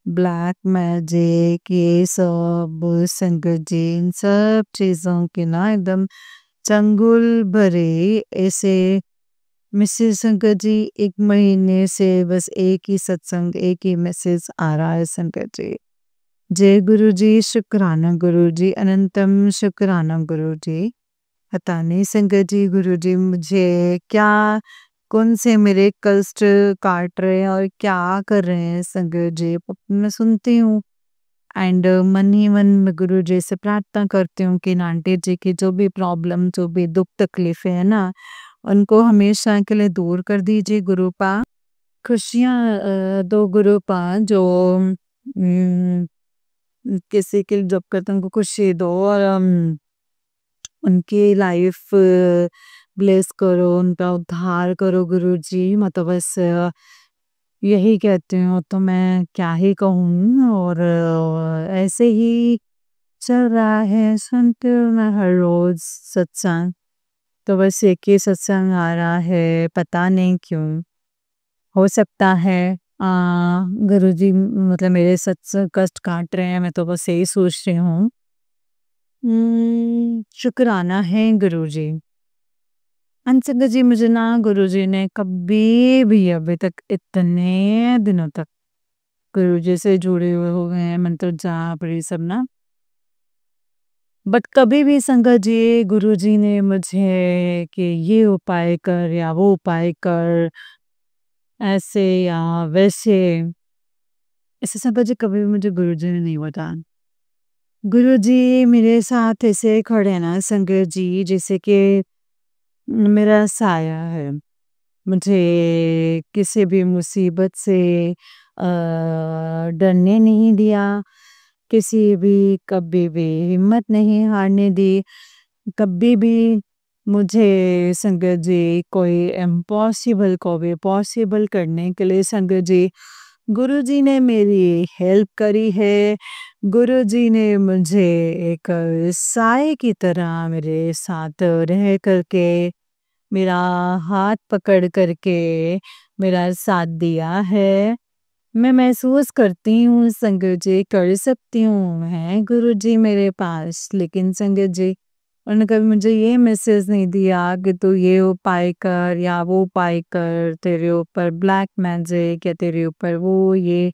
ब्लैक मैजिक ये सब संगत जी इन सब चीज़ों के ना एकदम चंगुल भरे ऐसे मिसेस संगत जी 1 महीने से बस एक ही सत्संग, एक ही मैसेज आ रहा है संगत जी। जय गुरुजी, शुक्राना गुरुजी, अनंतम शुक्राना गुरुजी। पता नहीं संगत जी गुरुजी मुझे क्या कौन से मेरे कष्ट काट रहे हैं और क्या कर रहे हैं संगत जी। मैं सुनती हूँ एंड मन ही मन में गुरुजी से प्रार्थना करती हूँ कि आंटी जी की जो भी प्रॉब्लम, जो भी दुख तकलीफें है ना, उनको हमेशा के लिए दूर कर दीजिए गुरुपा। खुशियाँ दो गुरुपा जो किसी के जब कहते उनको खुशी दो और उनकी लाइफ ब्लेस करो, उनका उद्धार करो गुरुजी। मैं तो बस यही कहती हूँ, तो मैं क्या ही कहूँ और ऐसे ही चल रहा है, सुनती हूँ मैं हर रोज़ सत्संग। तो बस एक ही सत्संग आ रहा है, पता नहीं क्यों? हो सकता है गुरुजी मतलब मेरे सत्संग कष्ट काट रहे हैं, मैं तो बस यही सोच रही हूँ। शुक्राना है गुरुजी। संगत जी मुझे ना गुरुजी ने कभी भी अभी तक इतने दिनों तक गुरुजी से जुड़े हुए हैं मंत्र जाप ये सब ना, बट कभी भी संगत जी गुरुजी ने मुझे कि ये उपाय कर या वो उपाय कर, ऐसे या वैसे, ऐसे संगत जी कभी भी मुझे गुरुजी ने नहीं बताया। गुरुजी मेरे साथ ऐसे खड़े हैं ना संगत जी जैसे कि मेरा साया है। मुझे किसी भी मुसीबत से डरने नहीं दिया, किसी भी कभी भी हिम्मत नहीं हारने दी, कभी भी मुझे संगत जी कोई इम्पॉसिबल को भी पॉसिबल करने के लिए संगत जी गुरुजी ने मेरी हेल्प करी है। गुरुजी ने मुझे एक साए की तरह मेरे साथ रह करके मेरा हाथ पकड़ करके मेरा साथ दिया है। मैं महसूस करती हूँ संगत जी कर सकती हूँ मैं गुरुजी मेरे पास, लेकिन संगत जी उन्होंने कभी मुझे ये मैसेज नहीं दिया कि तू ये उपाय कर या वो उपाय कर, तेरे ऊपर ब्लैक मैजिक या तेरे ऊपर वो ये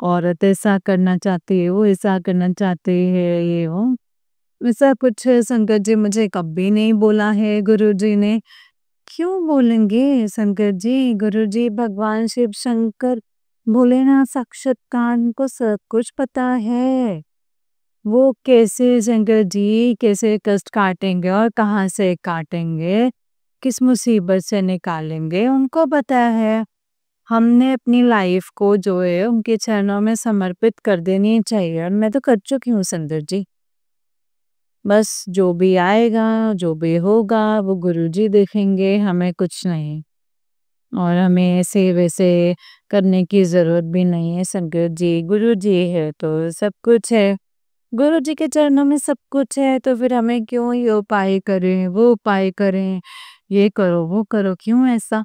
औरत ऐसा करना चाहती है, वो ऐसा करना चाहती है, ये वो। ऐसा कुछ संगत जी मुझे कभी नहीं बोला है गुरुजी ने। क्यों बोलेंगे संगत जी? गुरुजी भगवान शिव शंकर भोलेनाथ साक्षात्कार को सब कुछ पता है। वो कैसे संगत जी कैसे कष्ट काटेंगे और कहाँ से काटेंगे, किस मुसीबत से निकालेंगे उनको पता है। हमने अपनी लाइफ को जो है उनके चरणों में समर्पित कर देनी चाहिए और मैं तो कर चुकी हूँ संगत जी। बस जो भी आएगा, जो भी होगा वो गुरुजी देखेंगे, हमें कुछ नहीं। और हमें ऐसे-वैसे करने की ज़रूरत भी नहीं है संगत जी, गुरुजी है तो सब कुछ है। गुरुजी के चरणों में सब कुछ है तो फिर हमें क्यों ये उपाय करें, वो उपाय करें, ये करो, वो करो, क्यों ऐसा?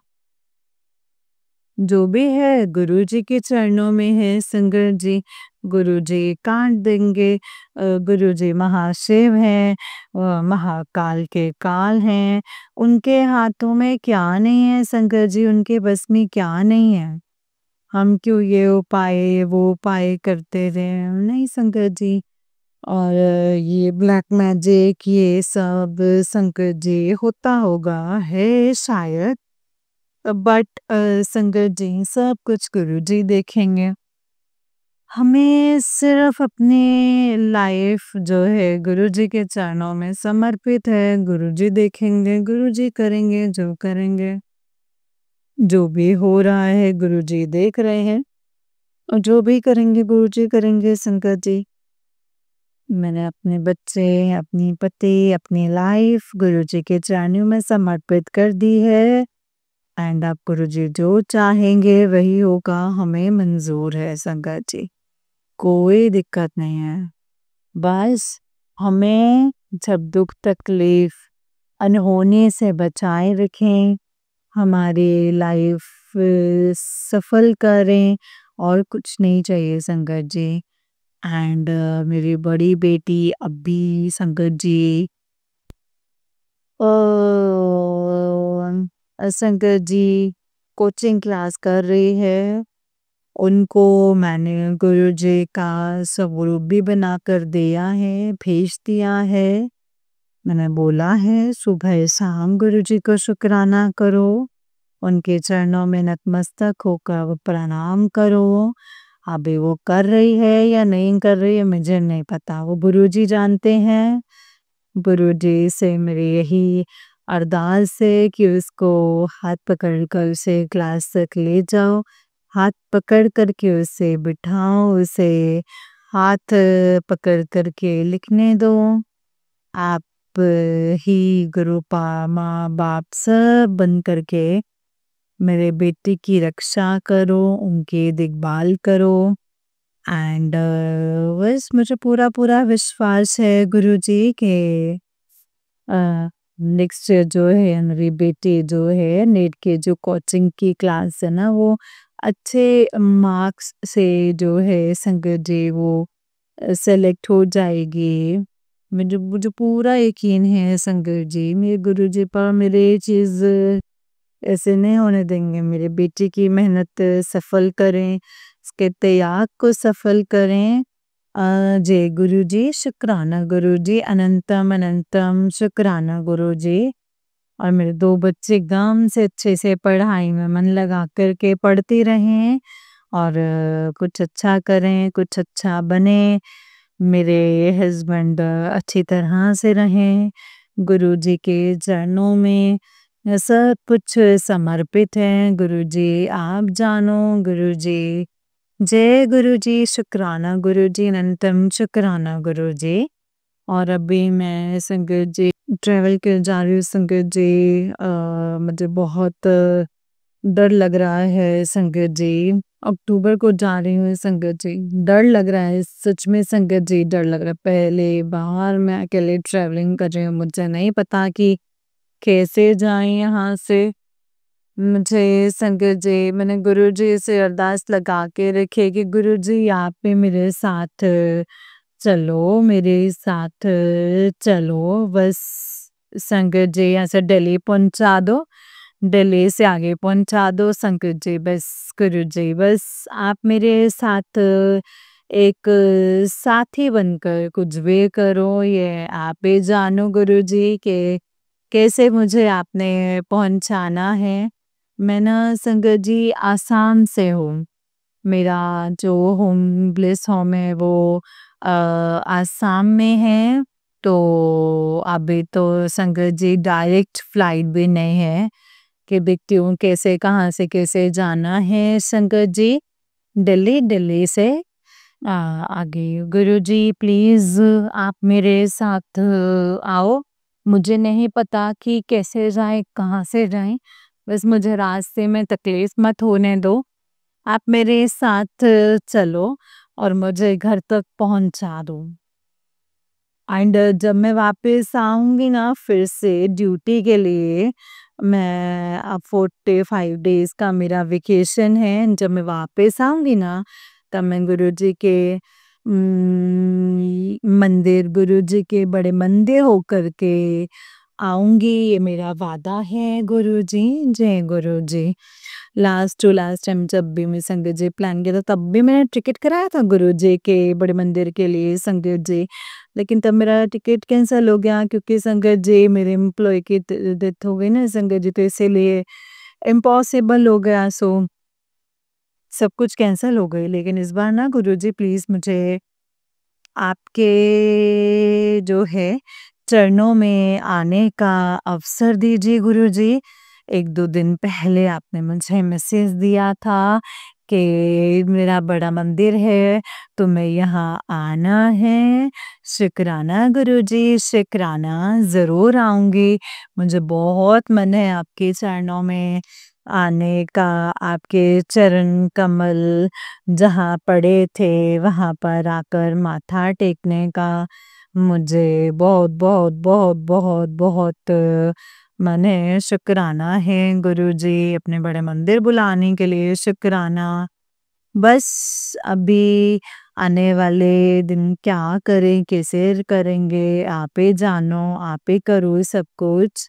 जो भी है गुरुजी के चरणों में है संगत जी। गुरुजी काट देंगे। गुरुजी महाशिव हैं, महाकाल के काल हैं। उनके हाथों में क्या नहीं है संगत जी, उनके बस में क्या नहीं है। हम क्यों ये उपाय वो उपाय करते रहें, नहीं संगत जी। और ये ब्लैक मैजिक ये सब संगत जी होता होगा, है शायद। बट संगत जी सब कुछ गुरुजी देखेंगे। हमें सिर्फ अपनी लाइफ जो है गुरुजी के चरणों में समर्पित है। गुरुजी देखेंगे, गुरुजी करेंगे जो करेंगे। जो भी हो रहा है गुरुजी देख रहे हैं और जो भी करेंगे गुरुजी करेंगे संगत जी। मैंने अपने बच्चे, अपनी पति, अपनी लाइफ गुरुजी के चरणों में समर्पित कर दी है। एंड अब गुरुजी जो चाहेंगे वही होगा, हमें मंजूर है संगत जी। कोई दिक्कत नहीं है। बस हमें जब दुख तकलीफ अनहोनी से बचाए रखें, हमारी लाइफ सफल करें और कुछ नहीं चाहिए संगत जी। एंड मेरी बड़ी बेटी अभी संगत जी संगत जी कोचिंग क्लास कर रही है। उनको मैंने गुरुजी का स्वरूप भी बनाकर दिया है, भेज दिया है। मैंने बोला है सुबह शाम गुरुजी को शुक्राना करो, उनके चरणों में नतमस्तक होकर वो प्रणाम करो। अभी वो कर रही है या नहीं कर रही है मुझे नहीं पता, वो गुरुजी जानते हैं। गुरुजी से मेरी यही अरदास है कि उसको हाथ पकड़ कर उसे क्लास तक ले जाओ, हाथ पकड़ कर के उसे बिठाओ, उसे हाथ पकड़ कर के लिखने दो। आप ही गुरु माँ बाप सब बन करके मेरे बेटी की रक्षा करो, उनकी देखभाल करो। एंड बस मुझे पूरा पूरा विश्वास है गुरुजी के नेक्स्ट जो है मेरी बेटी जो है नेट के जो कोचिंग की क्लास है ना वो अच्छे मार्क्स से जो है संगत जी वो सेलेक्ट हो जाएगी। मुझे पूरा यकीन है संगत जी, मेरे गुरुजी पर मेरे ये चीज़ ऐसे नहीं होने देंगे। मेरे बेटी की मेहनत सफल करें, उसके त्याग को सफल करें। जय गुरुजी, शुक्राना गुरुजी, अनंतम अनंतम शुक्राना गुरुजी। और मेरे 2 बच्चे एकदम से अच्छे से पढ़ाई में मन लगा कर के पढ़ते रहें और कुछ अच्छा करें, कुछ अच्छा बने। मेरे हस्बैंड अच्छी तरह से रहें, गुरुजी के चरणों में सब कुछ समर्पित है। गुरुजी आप जानो गुरुजी, जय गुरुजी, शुक्राना गुरुजी, अनंतम शुक्राना गुरुजी। और अभी मैं संगत जी ट्रैवल कर जा रही हूँ संगत जी। मुझे बहुत डर लग रहा है संगत जी। अक्टूबर को जा रही हूँ संगत जी, डर लग रहा है सच में संगत जी, डर लग रहा है। पहले बाहर मैं अकेले ट्रैवलिंग कर रही हूँ, मुझे नहीं पता कि कैसे जाएं यहाँ से। मुझे संगत जी मैंने गुरुजी से अरदास लगा के रखी कि गुरुजी आप भी मेरे साथ चलो, मेरे साथ चलो। बस संगत जी यहाँ से दिल्ली पहुँचा दो, दिल्ली से आगे पहुँचा दो संगत जी। बस गुरुजी बस आप मेरे साथ एक साथी बनकर कुछ भी करो, ये आप ही जानो गुरुजी के कैसे मुझे आपने पहुँचाना है। मैं ना संगत जी आसाम से हूँ। मेरा जो होम ब्लिस होम है वो आसाम में है। तो अभी तो संगत जी डायरेक्ट फ्लाइट भी नहीं है कि देखती हूँ कैसे कहाँ से कैसे जाना है संगत जी। दिल्ली से आ गई। गुरुजी प्लीज़ आप मेरे साथ आओ। मुझे नहीं पता कि कैसे जाएँ, कहाँ से जाएँ? बस मुझे रास्ते में तकलीफ़ मत होने दो। आप मेरे साथ चलो और मुझे घर तक पहुँचा दो। एंड जब मैं वापस आऊँगी ना फिर से ड्यूटी के लिए, मैं अब 45 डेज़ का मेरा वेकेशन है। जब मैं वापस आऊँगी ना, तब मैं गुरुजी के मंदिर, गुरुजी के बड़े मंदिर होकर के आऊँगी, ये मेरा वादा है गुरुजी। जय गुरुजी। लास्ट टू लास्ट टाइम जब भी मैं संगत जी प्लान किया था, तब भी मैंने टिकट कराया था गुरुजी के बड़े मंदिर के लिए संगत जी। लेकिन तब मेरा टिकट कैंसल हो गया क्योंकि संगत जी मेरे एम्प्लॉय की डेथ हो गई ना संगत जी, तो इसीलिए इम्पॉसिबल हो गया। सो सब कुछ कैंसल हो गई। लेकिन इस बार ना गुरुजी प्लीज़ मुझे आपके जो है चरणों में आने का अवसर दीजिए गुरुजी। 1-2 दिन पहले आपने मुझे मैसेज दिया था कि मेरा बड़ा मंदिर है, तुम्हें यहाँ आना है। शुक्राना गुरुजी, शुक्राना, ज़रूर आऊँगी। मुझे बहुत मन है आपके चरणों में आने का, आपके चरण कमल जहाँ पड़े थे वहाँ पर आकर माथा टेकने का मुझे बहुत बहुत बहुत बहुत बहुत मन है। शुक्राना है गुरुजी, अपने बड़े मंदिर बुलाने के लिए शुक्राना। बस अभी आने वाले दिन क्या करें, कैसे करेंगे, आप ही जानो, आप ही करो सब कुछ।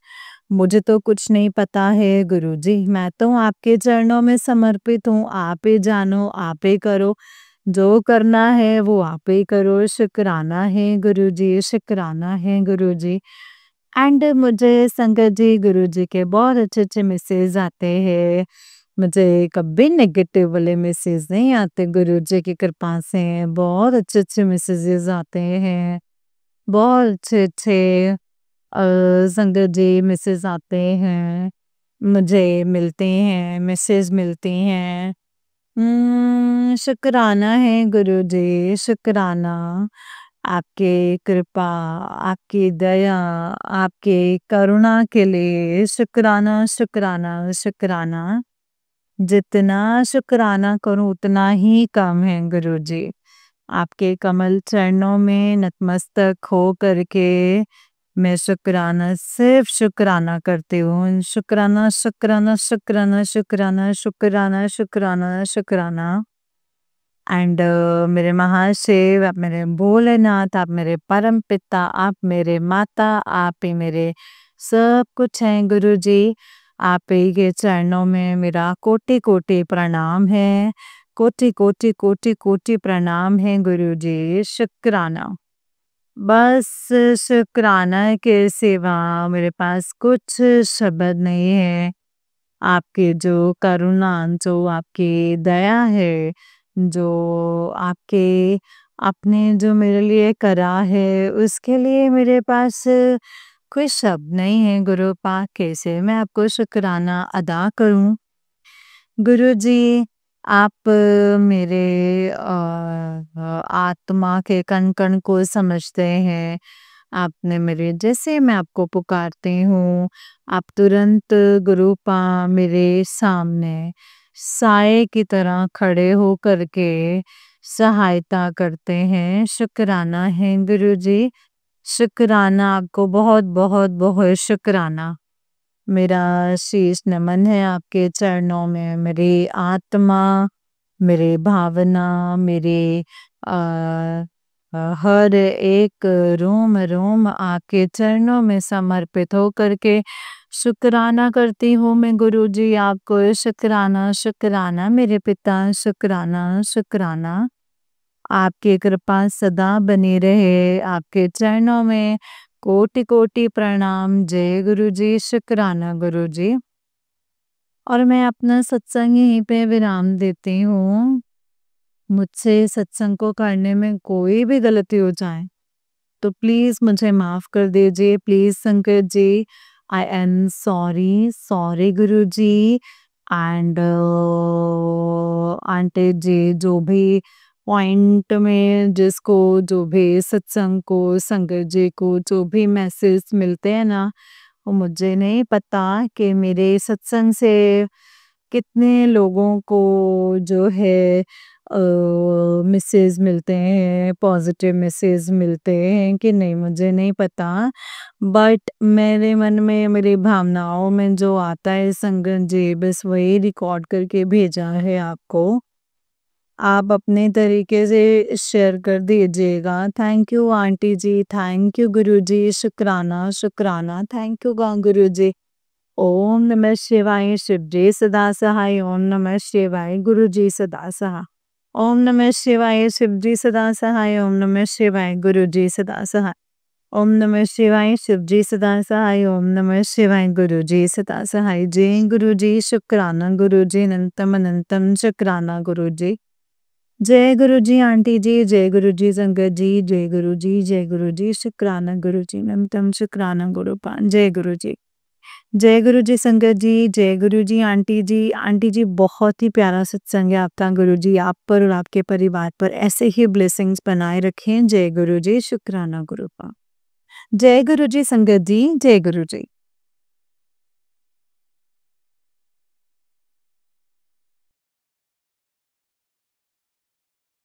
मुझे तो कुछ नहीं पता है गुरुजी, मैं तो आपके चरणों में समर्पित हूँ, आप ही जानो, आप ही करो। जो करना है वो आप ही करो। शुक्राना है गुरुजी, शुक्राना है गुरुजी। एंड मुझे संगत जी गुरुजी के बहुत अच्छे-अच्छे मैसेज आते हैं। मुझे कभी नेगेटिव वाले मैसेज नहीं आते गुरुजी की कृपा से। बहुत अच्छे-अच्छे मैसेजेस आते हैं। बहुत अच्छे-अच्छे संगत जी मैसेज आते हैं। मुझे मिलते हैं, मैसेज मिलते हैं। शुक्राना है गुरुजी, शुक्राना। आपके कृपा, आपकी दया, आपके करुणा के लिए शुक्राना, शुक्राना, शुक्राना। जितना शुक्राना करूँ उतना ही कम है गुरुजी। आपके कमल चरणों में नतमस्तक हो करके मैं शुक्राना, सिर्फ शुक्राना करती हूँ। शुक्राना, शुक्राना, शुक्राना, शुक्राना, शुक्राना, शुक्राना, शुक्राना। एंड मेरे महाशिव, आप मेरे भोलेनाथ, आप मेरे परम पिता, आप मेरे माता, आप ही मेरे सब कुछ हैं गुरुजी। आप ही के चरणों में मेरा कोटि-कोटि प्रणाम है। कोटि-कोटि, कोटि-कोटि प्रणाम है गुरुजी, शुक्राना। बस शुक्राना के सिवा मेरे पास कुछ शब्द नहीं है। आपकी जो करुणा, जो आपकी दया है, जो आपके आपने जो मेरे लिए करा है, उसके लिए मेरे पास कोई शब्द नहीं है गुरुपा, कैसे मैं आपको शुक्राना अदा करूँ? गुरुजी, आप मेरे आत्मा के कण-कण को समझते हैं। आपने मेरे जैसे मैं आपको पुकारती हूँ, आप तुरंत गुरुपा मेरे सामने साए की तरह खड़े हो कर के सहायता करते हैं। शुक्राना है गुरुजी, शुक्राना आपको बहुत-बहुत बहुत शुक्राना। मेरा शीश नमन है आपके चरणों में। मेरी आत्मा, मेरे भावना, मेरे अ हर एक रोम-रोम आपके चरणों में समर्पित हो करके शुक्राना करती हूँ मैं गुरुजी आपको। शुक्राना, शुक्राना मेरे पिता, शुक्राना, शुक्राना। आपकी कृपा सदा बनी रहे, आपके चरणों में कोटि-कोटि प्रणाम। जय गुरुजी, शुक्राना गुरुजी। और मैं अपना सत्संग यहीं पे विराम देती हूँ। मुझसे सत्संग को करने में कोई भी गलती हो जाए, तो प्लीज़ मुझे माफ़ कर दीजिए। प्लीज़ संकट जी, I am sorry, sorry Guruji. And aunty जी जो भी पॉइंट में जिसको जो भी सत्संग को, संगत जी को जो भी मैसेज मिलते हैं ना, वो मुझे नहीं पता कि मेरे सत्संग से कितने लोगों को जो है मैसेज मिलते हैं, पॉजिटिव मैसेज मिलते हैं कि नहीं मुझे नहीं पता। बट मेरे मन में, मेरी भावनाओं में जो आता है संगत जी, बस वही रिकॉर्ड करके भेजा है आपको। आप अपने तरीके से शेयर कर दीजिएगा। Thank you aunty ji, thank you गुरुजी, शुक्राना, शुक्राना, थैंक यू गुरुजी। ओम नमः शिवाय, शिव जी सदा सहाय, ओम नमः शिवाय, गुरु जी सदा सहाय। ओम नमः शिवाय, शिव जी सदा सहाय, ओम नमः शिवाय, गुरु जी सदा सहाय। ओम नमः शिवाय, शिव जी सदा सहाय, ओम नमः शिवाय, गुरु जी सदा सहाय। जय गुरु जी, शुक्राना गुरु जी, अनंतम अनंतम शुक्राना गुरु जी। जय गुरु जी आंटी जी, जय गुरु जी संगत जी, जय गुरु जी, जय गुरु जी, शुक्राना गुरु जी, अनंतम शुक्राना गुरु पान, जय गुरु जी। जय गुरु जी संगत जी, जय गुरु जी आंटी जी। आंटी जी बहुत ही प्यारा सत्संग है आपका, गुरु जी आप पर और आपके परिवार पर ऐसे ही ब्लेसिंग्स बनाए रखें। जय गुरु जी, शुक्राना गुरु पान। जय गुरु जी संगत जी, जय गुरु जी।